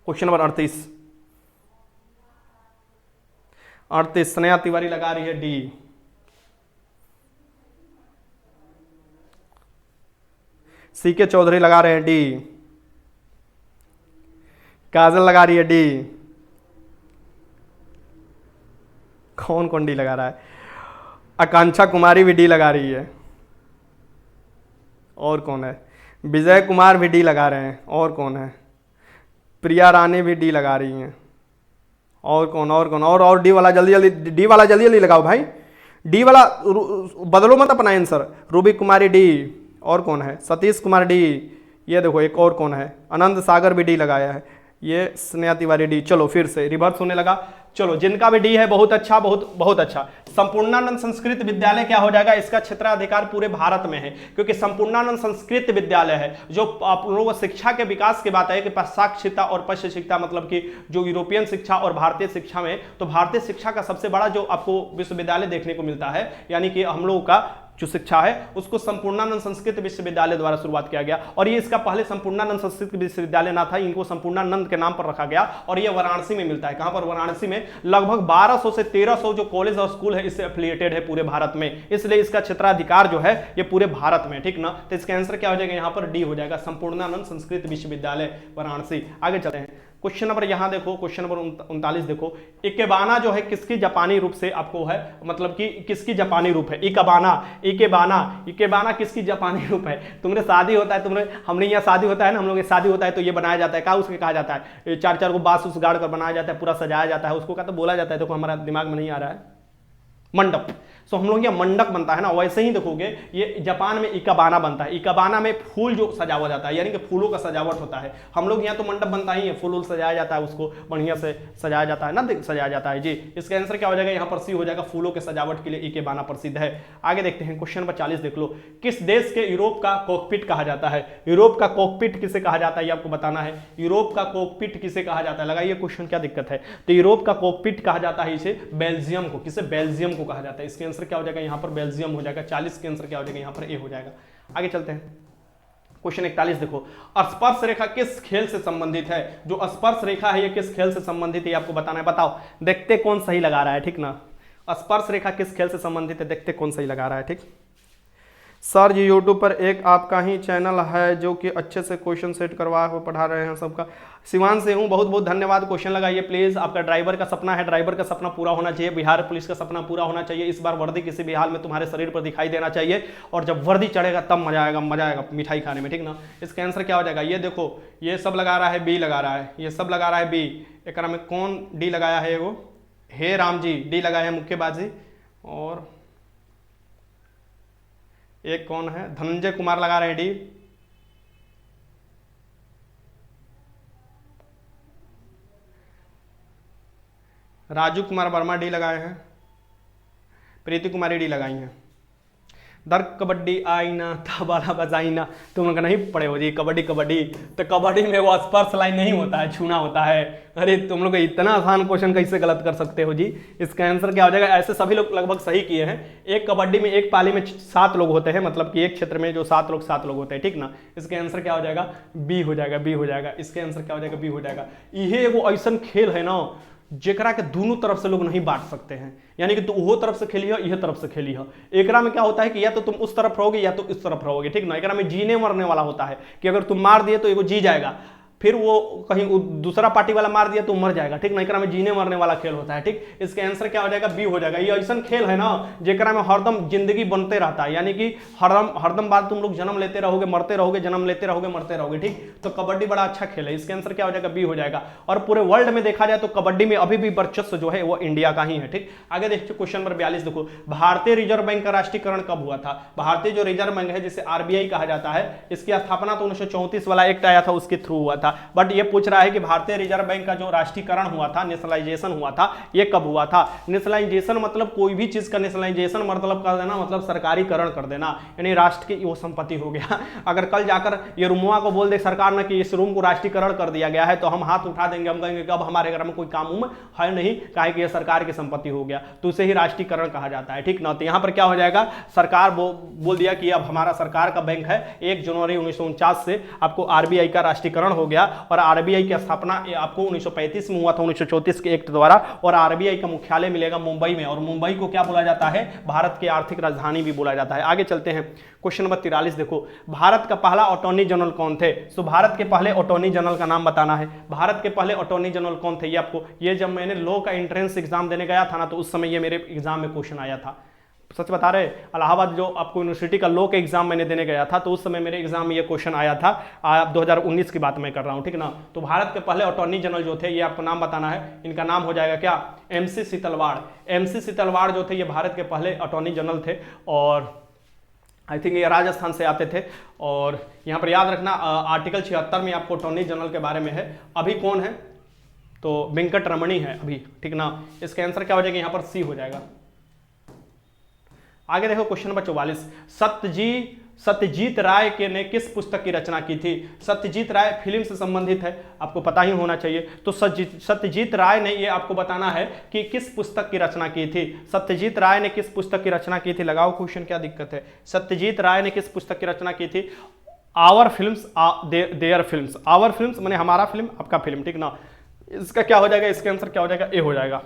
[SPEAKER 1] क्वेश्चन नंबर 38 स्नेहा तिवारी लगा रही है डी, सीके चौधरी लगा रहे हैं डी, काजल लगा रही है डी, कौन कौन डी लगा रहा है, आकांक्षा कुमारी भी डी लगा रही है, और कौन है, विजय कुमार भी डी लगा रहे हैं, और कौन है, प्रिया रानी भी डी लगा रही हैं, और कौन और डी वाला जल्दी जल्दी लगाओ भाई, डी वाला बदलो मत अपना आंसर। रूबी कुमारी डी, और कौन है, सतीश कुमार डी, ये देखो एक और कौन है, आनंद सागर भी डी लगाया है, ये स्नेहा तिवारी डी। चलो फिर से रिवर्स होने लगा। चलो जिनका भी डी है बहुत अच्छा, बहुत अच्छा। संपूर्णानंद संस्कृत विद्यालय क्या हो जाएगा, इसका क्षेत्राधिकार पूरे भारत में है, क्योंकि संपूर्णानंद संस्कृत विद्यालय है जो आप लोगों को शिक्षा के विकास की बात है कि पाश्चात्य और पश्चिम शिक्षा, मतलब कि जो यूरोपियन शिक्षा और भारतीय शिक्षा में, तो भारतीय शिक्षा का सबसे बड़ा जो आपको विश्वविद्यालय देखने को मिलता है, यानी कि हम लोगों का जो शिक्षा है उसको संपूर्णानंद संस्कृत विश्वविद्यालय द्वारा शुरुआत किया गया। और ये इसका पहले संपूर्णानंद संस्कृत विश्वविद्यालय ना था, इनको संपूर्णानंद के नाम पर रखा गया, और ये वाराणसी में मिलता है। कहां पर, वाराणसी में। लगभग 1200 से 1300 जो कॉलेज और स्कूल है इससे एफिलिएटेड है पूरे भारत में, इसलिए इसका क्षेत्राधिकार जो है ये पूरे भारत में, ठीक ना। तो इसका आंसर क्या हो जाएगा, यहाँ पर डी हो जाएगा, संपूर्णानंद संस्कृत विश्वविद्यालय वाराणसी। आगे चलते हैं। क्वेश्चन नंबर यहाँ देखो, क्वेश्चन नंबर 39 देखो, इकेबाना जो है किसकी जापानी रूप से आपको है, मतलब कि किसकी जापानी रूप है, इकेबाना, इकेबाना, इकेबाना किसकी जापानी रूप है। तुमने शादी होता है, तुमने हमने यहाँ शादी होता है ना, हम लोग शादी होता है तो ये बनाया जाता है, क्या उसके कहा जाता है, चार चार को बांस उस गाड़ कर बनाया जाता है, पूरा सजाया जाता है, उसको क्या तो बोला जाता है, देखो हमारा दिमाग में नहीं आ रहा है, मंडप। सो हम लोग यहाँ मंडप बनता है ना, वैसे ही देखोगे ये जापान में इकाबाना बनता है। इकाबाना में फूल जो सजावा जाता है, यानी कि फूलों का सजावट होता है। हम लोग यहाँ तो मंडप बनता ही है, फूल सजाया जाता है, उसको बढ़िया से सजाया जाता है ना, सजाया जाता है जी। इसका आंसर क्या हो जाएगा, यहाँ पर सी हो जाएगा, फूलों के सजावट के लिए इकेबाना प्रसिद्ध है। आगे देखते हैं क्वेश्चन नंबर 40 देख लो, किस देश के यूरोप का कॉकपिट कहा जाता है। यूरोप का कॉकपिट किसे कहा जाता है, ये आपको बताना है। यूरोप का कॉकपिट किसे कहा जाता है, लगाइए क्वेश्चन, क्या दिक्कत है। तो यूरोप का कॉकपिट कहा जाता है इसे बेल्जियम को, किसे, बेल्जियम को कहा जाता है। इसके आंसर क्या हो जाएगा, यहाँ पर बेल्जियम हो जाएगा। 40 के आंसर क्या हो जाएगा, यहाँ पर ए हो जाएगा। आगे चलते हैं क्वेश्चन 41 देखो, स्पर्श रेखा किस खेल से संबंधित है। जो स्पर्श रेखा है ये किस खेल से संबंधित है, ये आपको बताना है। बताओ, देखते कौन सही लगा रहा है, ठीक ना। स्पर्श रेखा किस खेल से संबंधित है, देखते कौन सही लगा रहा है, ठीक। सर जी यूट्यूब पर एक आपका ही चैनल है जो कि अच्छे से क्वेश्चन सेट करवा हो पढ़ा रहे हैं सबका। सिवान से हूँ, बहुत बहुत धन्यवाद। क्वेश्चन लगाइए प्लीज़। आपका ड्राइवर का सपना है, ड्राइवर का सपना पूरा होना चाहिए। बिहार पुलिस का सपना पूरा होना चाहिए। इस बार वर्दी किसी भी हाल में तुम्हारे शरीर पर दिखाई देना चाहिए, और जब वर्दी चढ़ेगा तब मजा आएगा, मजा आएगा मिठाई खाने में, ठीक ना। इसका आंसर क्या हो जाएगा, ये देखो, ये सब लगा रहा है बी, लगा रहा है, ये सब लगा रहा है बी। एक में कौन डी लगाया है, वो हे राम जी डी लगाया है मुक्केबाजी, और एक कौन है, धनंजय कुमार लगा रहे हैं डी। राजू कुमार वर्मा डी लगाए हैं, प्रीति कुमारी डी लगाई हैं। दर कबड्डी आई ना तबाला बजाई ना, तुम लोग नहीं पढ़े हो जी कबड्डी। कबड्डी तो कबड्डी में वो स्पर्श लाइन नहीं होता है, छूना होता है। अरे तुम लोग इतना आसान क्वेश्चन कैसे गलत कर सकते हो जी। इसका आंसर क्या हो जाएगा, ऐसे सभी लोग लगभग सही किए हैं। एक कबड्डी में एक पाली में 7 लोग होते हैं, मतलब कि एक क्षेत्र में जो 7 लोग होते हैं, ठीक ना। इसका आंसर क्या हो जाएगा, बी हो जाएगा, बी हो जाएगा। इसके आंसर क्या हो जाएगा, बी हो जाएगा। यह वो ऐसा खेल है ना जेकरा के दोनों तरफ से लोग नहीं बांट सकते हैं, यानी कि तू वो तरफ से खेली हो, यह तरफ से खेली हो। एकरा में क्या होता है कि या तो तुम उस तरफ रहोगे या तो इस तरफ रहोगे, ठीक ना। एकरा में जीने मरने वाला होता है कि अगर तुम मार दिए तो एगो जी जाएगा, फिर वो कहीं दूसरा पार्टी वाला मार दिया तो मर जाएगा, ठीक ना। एकरा में जीने मरने वाला खेल होता है, ठीक। इसके आंसर क्या हो जाएगा, बी हो जाएगा। ये ऐसा खेल है ना जेकरा में हरदम जिंदगी बनते रहता है, यानी कि हरदम बार तुम लोग जन्म लेते रहोगे, मरते रहोगे, जन्म लेते रहोगे, मरते रहोगे, ठीक। तो कबड्डी बड़ा अच्छा खेल है। इसके आंसर क्या हो जाएगा, बी हो जाएगा। और पूरे वर्ल्ड में देखा जाए तो कबड्डी में अभी भी वर्चस्व जो है वो इंडिया का ही है, ठीक। आगे देखिए क्वेश्चन नंबर 42 देखो, भारतीय रिजर्व बैंक का राष्ट्रीयकरण कब हुआ था। भारतीय जो रिजर्व बैंक है जिसे आरबीआई कहा जाता है, इसकी स्थापना तो 1934 वाला एक्ट आया था उसके थ्रू हुआ था। बट ये पूछ रहा है कि भारतीय रिजर्व बैंक का जो राष्ट्रीयकरण हुआ था, नेशनलाइजेशन हुआ था, ये कब हुआ था। नेशनलाइजेशन मतलब कोई भी चीज का नेशनलाइजेशन मतलब कर देना, मतलब सरकारीकरण कर देना, यानी राष्ट्र की वो संपत्ति हो गया। अगर कल जाकर ये रूमुआ को बोल दे सरकार ने कि इस रूम को राष्ट्रीयकरण कर दिया गया है, तो हम हाथ उठा देंगे, हम कहेंगे कि अब हमारे घर में कोई काम है नहीं, काहे कि ये सरकार की संपत्ति हो गया, तो उसे ही राष्ट्रीयकरण कहा जाता है, ठीक ना। तो यहाँ पर क्या हो जाएगा, सरकार बोल दिया कि अब हमारा सरकार का बैंक है। 1 जनवरी 1949 से आपको आरबीआई का राष्ट्रीयकरण हो गया, और आरबीआई की स्थापना आपको 1935 में हुआ था, 1934 के एक्ट द्वारा। और आरबीआई का मुख्यालय मिलेगा मुंबई में, और मुंबई को क्या बोला जाता है, भारत की आर्थिक राजधानी भी बोला जाता है। आगे चलते हैं क्वेश्चन नंबर 43 देखो, भारत का पहला अटॉर्नी जनरल कौन थे। सो भारत के पहले अटॉर्नी जनरल का नाम बताना है। भारत के पहले अटॉर्नी जनरल कौन थे, ये आपको, ये जब मैंने लॉ का एंट्रेंस एग्जाम देने गया था ना, तो उस समय ये मेरे एग्जाम में क्वेश्चन आया था। सच बता रहे, इलाहाबाद जो आपको यूनिवर्सिटी का लॉ का एग्जाम मैंने देने गया था, तो उस समय मेरे एग्जाम में ये क्वेश्चन आया था। 2019 की बात मैं कर रहा हूँ, ठीक ना। तो भारत के पहले अटॉर्नी जनरल जो थे, ये आपको नाम बताना है। इनका नाम हो जाएगा क्या, MC सीतलवाड़। MC सीतलवाड़ जो थे ये भारत के पहले अटॉर्नी जनरल थे, और आई थिंक ये राजस्थान से आते थे। और यहाँ पर याद रखना आर्टिकल 76 में आपको अटॉर्नी जनरल के बारे में है। अभी कौन है, तो वेंकट रमणी है अभी, ठीक ना। इसका आंसर क्या हो जाएगा, यहाँ पर सी हो जाएगा। आगे देखो क्वेश्चन नंबर 44, सत्यजीत राय के ने किस पुस्तक की रचना की थी। सत्यजीत राय फिल्म से संबंधित है, आपको पता ही होना चाहिए। तो सत्यजीत राय ने, ये आपको बताना है कि किस पुस्तक की रचना की थी। सत्यजीत राय ने किस पुस्तक की रचना की थी, लगाओ क्वेश्चन, क्या दिक्कत है। सत्यजीत राय ने किस पुस्तक की रचना की थी। Our films their films. Our films माने हमारा फिल्म, आपका फिल्म, ठीक ना। इसका क्या हो जाएगा, इसके आंसर क्या हो जाएगा, ए हो जाएगा।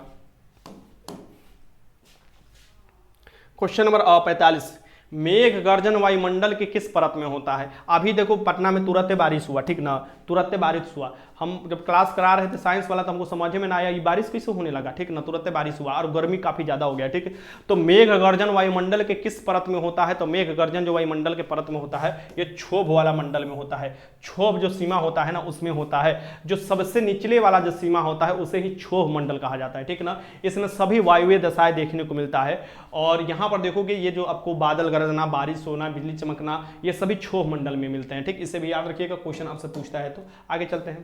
[SPEAKER 1] क्वेश्चन नंबर 45, मेघ गर्जन वायुमंडल के किस परत में होता है। अभी देखो पटना में तुरंत बारिश हुआ, ठीक ना। तुरंत बारिश हुआ। हम जब क्लास करा रहे थे साइंस वाला तो हमको समझ में ना आया ये बारिश कैसे होने लगा, ठीक ना, तुरंत बारिश हुआ और गर्मी काफी ज्यादा हो गया, ठीक। तो मेघ गर्जन वायुमंडल के किस परत में होता है, तो मेघ गर्जन जो वायुमंडल के परत में होता है ये क्षोभ वाला मंडल में होता है। क्षोभ जो सीमा होता है ना उसमें होता है, जो सबसे निचले वाला जो सीमा होता है उसे ही क्षोभ मंडल कहा जाता है, ठीक ना। इसमें सभी वायुव्य दशाएं देखने को मिलता है। और यहाँ पर देखोगे ये जो आपको बादल गरजना, बारिश होना, बिजली चमकना, ये सभी क्षोभ मंडल में मिलते हैं, ठीक। इसे भी याद रखिएगा, क्वेश्चन आपसे पूछता है। तो आगे चलते हैं,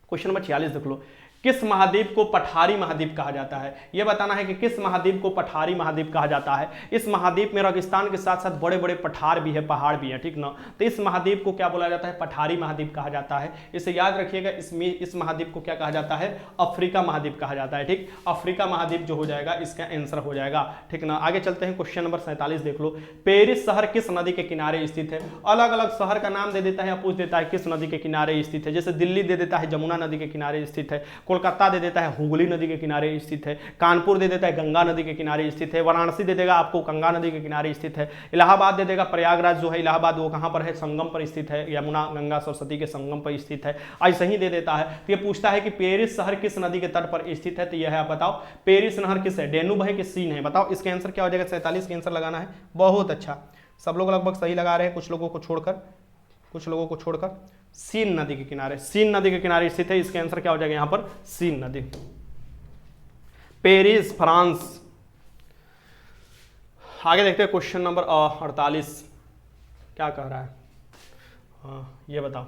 [SPEAKER 1] क्वेश्चन नंबर 46 देख लो। किस महाद्वीप को पठारी महाद्वीप कहा जाता है, यह बताना है कि किस महाद्वीप को पठारी महाद्वीप कहा जाता है। इस महाद्वीप में रेगिस्तान के साथ साथ बड़े बड़े पठार भी है, पहाड़ भी है, ठीक ना। तो इस महाद्वीप को क्या बोला जाता है, पठारी महाद्वीप कहा जाता है। इसे याद रखिएगा, इस महाद्वीप को क्या कहा जाता है, अफ्रीका महाद्वीप कहा जाता है, ठीक। अफ्रीका महाद्वीप जो हो जाएगा इसका आंसर हो जाएगा, ठीक ना। आगे चलते हैं, क्वेश्चन नंबर 47 देख लो। पेरिस शहर किस नदी के किनारे स्थित है। अलग अलग शहर का नाम दे देता है या पूछ देता है किस नदी के किनारे स्थित है। जैसे दिल्ली दे देता है जमुना नदी के किनारे स्थित है, कोलकाता दे देता है हुगली नदी के किनारे स्थित है, कानपुर दे देता है गंगा नदी के किनारे स्थित है, वाराणसी दे देगा आपको गंगा नदी के किनारे स्थित है, इलाहाबाद दे देगा, प्रयागराज जो है इलाहाबाद वो कहां पर है, संगम पर स्थित है, यमुना गंगा सरस्वती के संगम पर स्थित है, ऐसे ही दे देता है। तो ये पूछता है कि पेरिस शहर किस नदी के तट पर स्थित है, तो यह है, आप बताओ पेरिस नहर किस है, डेनूब है कि सीन है, बताओ इसका आंसर क्या हो जाएगा। 47 का आंसर लगाना है। बहुत अच्छा, सब लोग लगभग सही लगा रहे हैं, कुछ लोगों को छोड़कर सीन नदी के किनारे, सीन नदी के किनारे स्थित है। इसका आंसर क्या हो जाएगा यहाँ पर, सीन नदी, पेरिस फ्रांस। आगे देखते हैं क्वेश्चन नंबर 48 क्या कह रहा है। ये बताओ,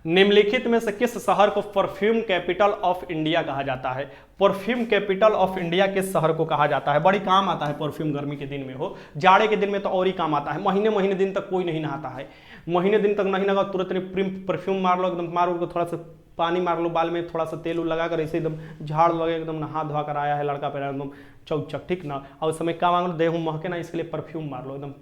[SPEAKER 1] निम्नलिखित में से किस शहर को परफ्यूम कैपिटल ऑफ इंडिया कहा जाता है। परफ्यूम कैपिटल ऑफ इंडिया किस शहर को कहा जाता है। बड़ी काम आता है परफ्यूम, गर्मी के दिन में हो, जाड़े के दिन में तो और ही काम आता है। महीने महीने दिन तक कोई नहीं नहाता है, महीने दिन तक नहीं नहा, तुरंत परफ्यूम मार लो, एकदम मारो, थोड़ा सा पानी मार लो, बाल में थोड़ा सा तेल लगाकर ऐसे एकदम झाड़ लगे, एकदम नहा धोआ कर आया है लड़का पैरा एकदम चौचक, ठीक ना। और उस समय क्या मांग लो, देहू महके ना, इसके लिए परफ्यूम मार लो एकदम,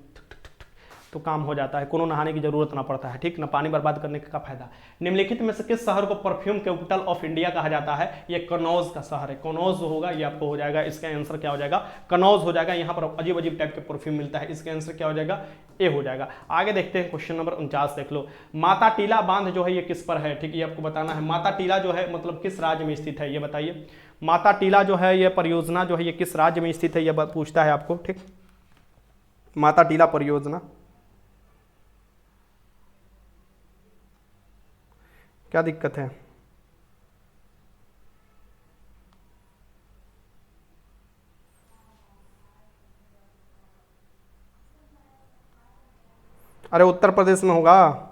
[SPEAKER 1] तो काम हो जाता है, कोनो नहाने की जरूरत ना पड़ता है, ठीक ना, पानी बर्बाद करने का फायदा। निम्नलिखित में से किस शहर को परफ्यूम कैपिटल ऑफ इंडिया कहा जाता है। ये कनौज का शहर है, कनौज होगा, ये आपको हो जाएगा, इसका आंसर क्या हो जाएगा, कनौज हो जाएगा। यहाँ पर अजीब अजीब टाइप के परफ्यूम मिलता है, इसका आंसर क्या हो जाएगा, ए हो जाएगा। आगे देखते हैं, क्वेश्चन नंबर 49 देख लो। माता टीला बांध जो है ये किस पर है, ठीक, ये आपको बताना है। माता टीला जो है मतलब किस राज्य में स्थित है, ये बताइए। माता टीला जो है ये परियोजना जो है ये किस राज्य में स्थित है, ये पूछता है आपको, ठीक। माता टीला परियोजना क्या दिक्कत है, अरे उत्तर प्रदेश में होगा,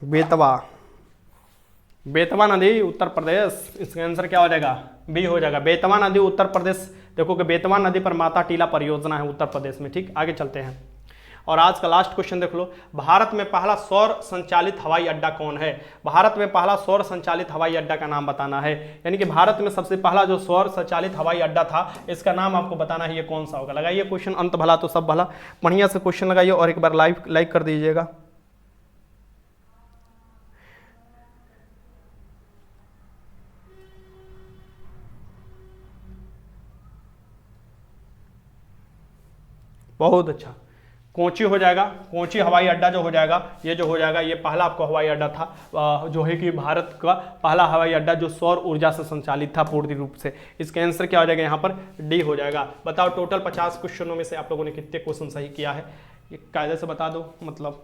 [SPEAKER 1] बेतवा नदी उत्तर प्रदेश। इसका आंसर क्या हो जाएगा, बी हो जाएगा, बेतवा नदी उत्तर प्रदेश। देखो कि बेतवा नदी पर माता टीला परियोजना है उत्तर प्रदेश में, ठीक। आगे चलते हैं और आज का लास्ट क्वेश्चन देख लो। भारत में पहला सौर संचालित हवाई अड्डा कौन है। भारत में पहला सौर संचालित हवाई अड्डा का नाम बताना है, यानी कि भारत में सबसे पहला जो सौर संचालित हवाई अड्डा था इसका नाम आपको बताना है, ये कौन सा होगा। लगाइए क्वेश्चन, अंत भला तो सब भला, बढ़िया से क्वेश्चन लगाइए और एक बार लाइक कर दीजिएगा। बहुत अच्छा, कोची हो जाएगा, कोची हवाई अड्डा जो हो जाएगा, ये जो हो जाएगा ये पहला आपको हवाई अड्डा था जो है कि भारत का पहला हवाई अड्डा जो सौर ऊर्जा से संचालित था पूर्ण रूप से। इसका आंसर क्या हो जाएगा, यहाँ पर डी हो जाएगा। बताओ टोटल 50 क्वेश्चनों में से आप लोगों ने कितने क्वेश्चन सही किया है, ये कायदे से बता दो, मतलब